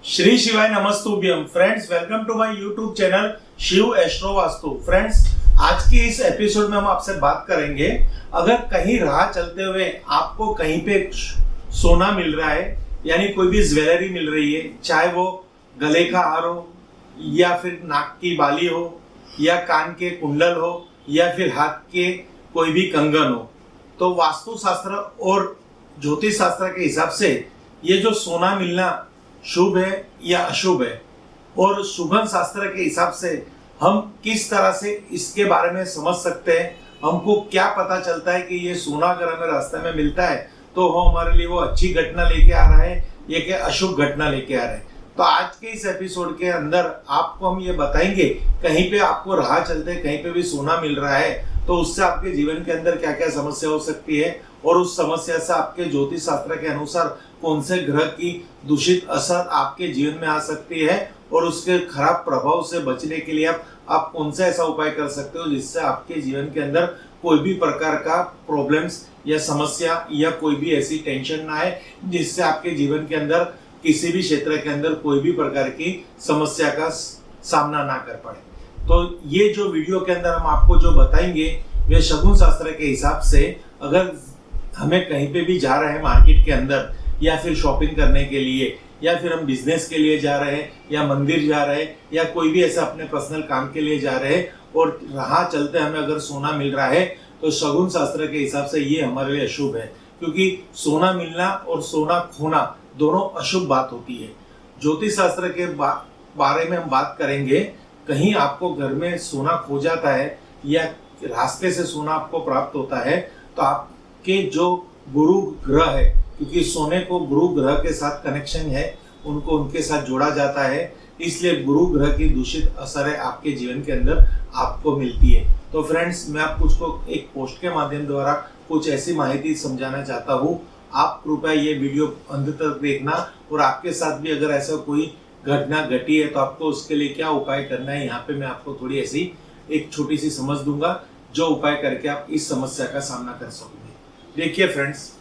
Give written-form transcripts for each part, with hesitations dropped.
श्री शिवाय नमस्तुभ्यम। Friends, welcome to my YouTube channel Shiv astro vastu. Friends, आज के इस एपिसोड में हम आपसे बात करेंगे, अगर कहीं राह चलते हुए आपको कहीं पे सोना मिल रहा है, यानी कोई भी ज्वेलरी मिल रही है, चाहे वो गले का हार हो या फिर नाक की बाली हो या कान के कुंडल हो या फिर हाथ के कोई भी कंगन हो, तो वास्तु शास्त्र और ज्योतिष शास्त्र के हिसाब से ये जो सोना मिलना शुभ है या अशुभ है, और सुगंध शास्त्र के हिसाब से हम किस तरह से इसके बारे में समझ सकते हैं। हमको क्या पता चलता है कि ये सोना अगर हमें रास्ते में मिलता है तो वो हमारे लिए वो अच्छी घटना लेके आ रहा है या कि अशुभ घटना लेके आ रहा है। तो आज के इस एपिसोड के अंदर आपको हम ये बताएंगे, कहीं पे आपको राह चलते कहीं पे भी सोना मिल रहा है तो उससे आपके जीवन के अंदर क्या क्या समस्या हो सकती है, और उस समस्या से आपके ज्योतिष शास्त्र के अनुसार कौन से ग्रह की दूषित असर आपके जीवन में आ सकती है, और उसके खराब प्रभाव से बचने के लिए आप कौन सा ऐसा उपाय कर सकते हो जिससे आपके जीवन के अंदर कोई भी प्रकार का प्रॉब्लम्स या समस्या या कोई भी ऐसी टेंशन ना आए जिससे आपके जीवन के अंदर किसी भी क्षेत्र के अंदर कोई भी प्रकार की समस्या का सामना ना कर पाए। तो ये जो वीडियो के अंदर हम आपको जो बताएंगे वे शगुन शास्त्र के हिसाब से, अगर हमें कहीं पे भी जा रहे हैं मार्केट के अंदर या फिर शॉपिंग करने के लिए या फिर हम बिजनेस के लिए जा रहे हैं या मंदिर जा रहे हैं या कोई भी ऐसा अपने पर्सनल काम के लिए जा रहे हैं और राह चलते हमें अगर सोना मिल रहा है तो शगुन शास्त्र के हिसाब से ये हमारे लिए अशुभ है, क्योंकि सोना मिलना और सोना खोना दोनों अशुभ बात होती है। ज्योतिष शास्त्र के बारे में हम बात करेंगे, कहीं आपको घर में सोना खो जाता है या रास्ते से सोना आपको प्राप्त होता है तो आपके जो गुरु ग्रह है, क्योंकि सोने को गुरु ग्रह के साथ कनेक्शन है, उनको उनके साथ जोड़ा जाता है, इसलिए गुरु ग्रह की दूषित असर है आपके जीवन के अंदर आपको मिलती है। तो फ्रेंड्स, मैं आपको कुछ एक पोस्ट के माध्यम द्वारा कुछ ऐसी माहिती समझाना चाहता हूँ। आप कृपया ये वीडियो अंत तक देखना, और आपके साथ भी अगर ऐसा कोई घटना घटी है तो आपको उसके लिए क्या उपाय करना है, यहाँ पे मैं आपको थोड़ी ऐसी एक छोटी सी समझ दूंगा जो उपाय करके आप इस समस्या का सामना कर सकोगे। देखिए फ्रेंड्स,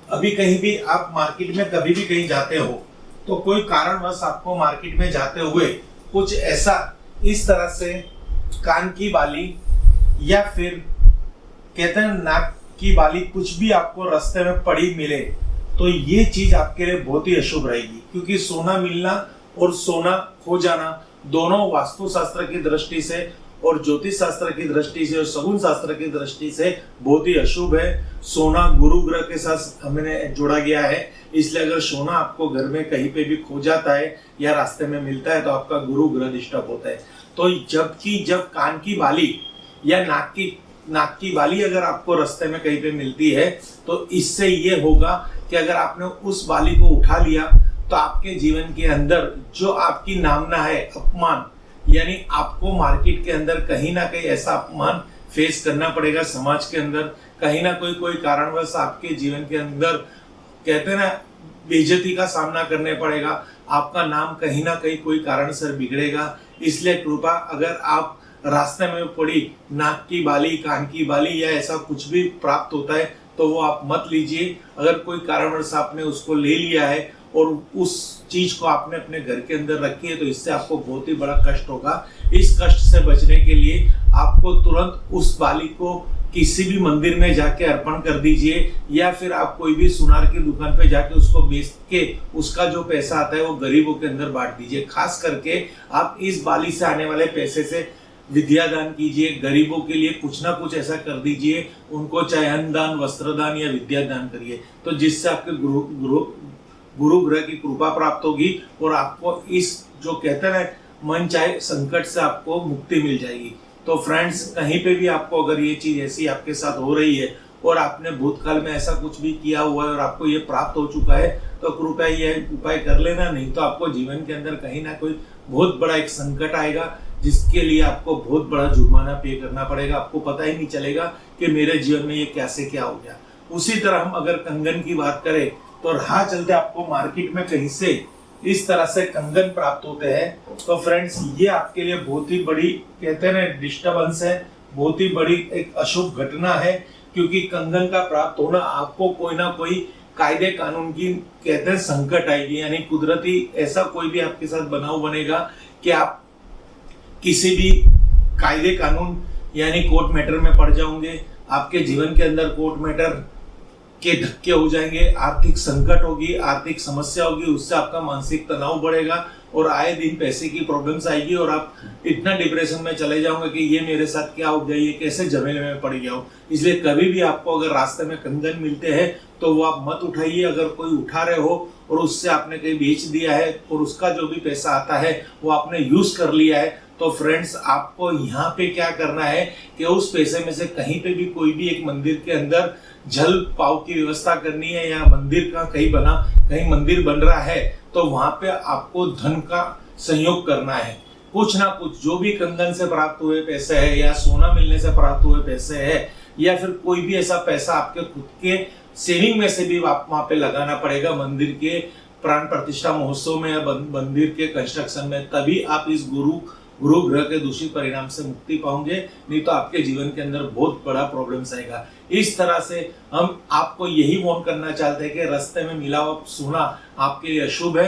अभी कहीं भी आप मार्केट में कभी भी कहीं जाते हो तो कोई कारणवश आपको मार्केट में जाते हुए कुछ ऐसा इस तरह से कान की बाली या फिर कहते हैं नाक की बाली कुछ भी आपको रास्ते में पड़ी मिले तो ये चीज आपके लिए बहुत ही अशुभ रहेगी, क्योंकि सोना मिलना और सोना खो जाना दोनों वास्तु शास्त्र की दृष्टि से और ज्योतिष शास्त्र की दृष्टि से और शगुन शास्त्र की दृष्टि से बहुत ही अशुभ है। सोना गुरु ग्रह के साथ हमने जोड़ा गया है, इसलिए अगर सोना आपको घर में कहीं पे भी खो जाता है या रास्ते में मिलता है तो आपका गुरु ग्रह डिस्टर्ब होता है। तो जब कान की बाली या नाक की बाली अगर आपको रास्ते में कहीं पे मिलती है तो इससे ये होगा कि अगर आपने उस बाली को उठा लिया तो आपके जीवन के अंदर जो आपकी नामना है, अपमान, यानी आपको मार्केट के अंदर कहीं ना कहीं ऐसा अपमान फेस करना पड़ेगा। समाज के अंदर कहीं ना कोई कारणवश आपके जीवन के अंदर कहते हैं ना बेइज्जती का सामना करने पड़ेगा, आपका नाम कहीं ना कहीं कोई कारण से बिगड़ेगा। इसलिए कृपा, अगर आप रास्ते में पड़ी नाक की बाली, कान की बाली या ऐसा कुछ भी प्राप्त होता है तो वो आप मत लीजिए। अगर कोई कारणवश आपने उसको ले लिया है और उस चीज को आपने अपने घर के अंदर रखी है तो इससे आपको बहुत ही बड़ा कष्ट होगा। इस कष्ट से बचने के लिए आपको तुरंत उस बाली को किसी भी मंदिर में जाके अर्पण कर दीजिए, या फिर आप कोई भी सुनार की दुकान पे जाके उसको बेच के उसका जो पैसा आता है वो गरीबों के अंदर बांट दीजिए। खास करके आप इस बाली से आने वाले पैसे से विद्या दान कीजिए, गरीबों के लिए कुछ ना कुछ ऐसा कर दीजिए, उनको चाहे अन्न दान, वस्त्र दान या विद्या दान करिए, तो जिससे आपके गुरु ग्रह की कृपा प्राप्त होगी और आपको इस जो कहते हैं मन चाहे संकट से आपको मुक्ति मिल जाएगी। तो फ्रेंड्स, कहीं पे भी आपको अगर ये चीज ऐसी आपके साथ हो रही है और आपने भूतकाल में ऐसा कुछ भी किया हुआ है और आपको ये प्राप्त हो चुका है तो कृपया ये उपाय कर लेना, नहीं तो आपको जीवन के अंदर कहीं ना कोई बहुत बड़ा एक संकट आएगा जिसके लिए आपको बहुत बड़ा जुर्माना पे करना पड़ेगा। आपको पता ही नहीं चलेगा कि मेरे जीवन में ये कैसे क्या हो गया। उसी तरह हम अगर कंगन की बात करें तो राह चलते आपको मार्केट में कहीं से इस तरह से कंगन प्राप्त होते हैं तो फ्रेंड्स, ये आपके लिए बहुत ही बड़ी कहते हैं ना डिस्टर्बेंस है, बहुत ही बड़ी एक अशुभ घटना है, क्योंकि कंगन का प्राप्त होना आपको कोई ना कोई कायदे कानून की कहते हैं संकट आएगी, यानी कुदरती ऐसा कोई भी आपके साथ बनाव बनेगा कि आप किसी भी कायदे कानून यानी कोर्ट मैटर में पड़ जाओगे। आपके जीवन के अंदर कोर्ट मैटर के धक्के हो जाएंगे, आर्थिक संकट होगी, आर्थिक समस्या होगी, उससे आपका मानसिक तनाव बढ़ेगा और आए दिन पैसे की प्रॉब्लम्स आएगी और आप इतना डिप्रेशन में चले जाओगे कि ये मेरे साथ क्या हो गया, ये कैसे झमेले में पड़ गया हो। इसलिए कभी भी आपको अगर रास्ते में कंगन मिलते हैं तो वो आप मत उठाइए। अगर कोई उठा रहे हो और उससे आपने कहीं बेच दिया है और उसका जो भी पैसा आता है वो आपने यूज कर लिया है, तो फ्रेंड्स आपको यहाँ पे क्या करना है कि उस पैसे में से कहीं पे भी कोई भी एक मंदिर के अंदर जल पाव की व्यवस्था करनी है, या मंदिर का कहीं मंदिर बन रहा है तो वहां पे आपको धन का संयोग करना है। कुछ ना कुछ जो भी कंगन से प्राप्त हुए पैसे है या सोना मिलने से प्राप्त हुए पैसे है या फिर कोई भी ऐसा पैसा आपके खुद के सेविंग में से भी आप वहां पे लगाना पड़ेगा मंदिर के प्राण प्रतिष्ठा महोत्सव में या मंदिर के कंस्ट्रक्शन में, तभी आप इस गुरु ग्रह के दूषित परिणाम से मुक्ति पाओगे। नहीं तो आपके जीवन के अंदर बहुत बड़ा प्रॉब्लम्स आएगा। इस तरह से हम आपको यही वार्न करना चाहते हैं कि रास्ते में मिला हुआ सोना आपके लिए अशुभ है।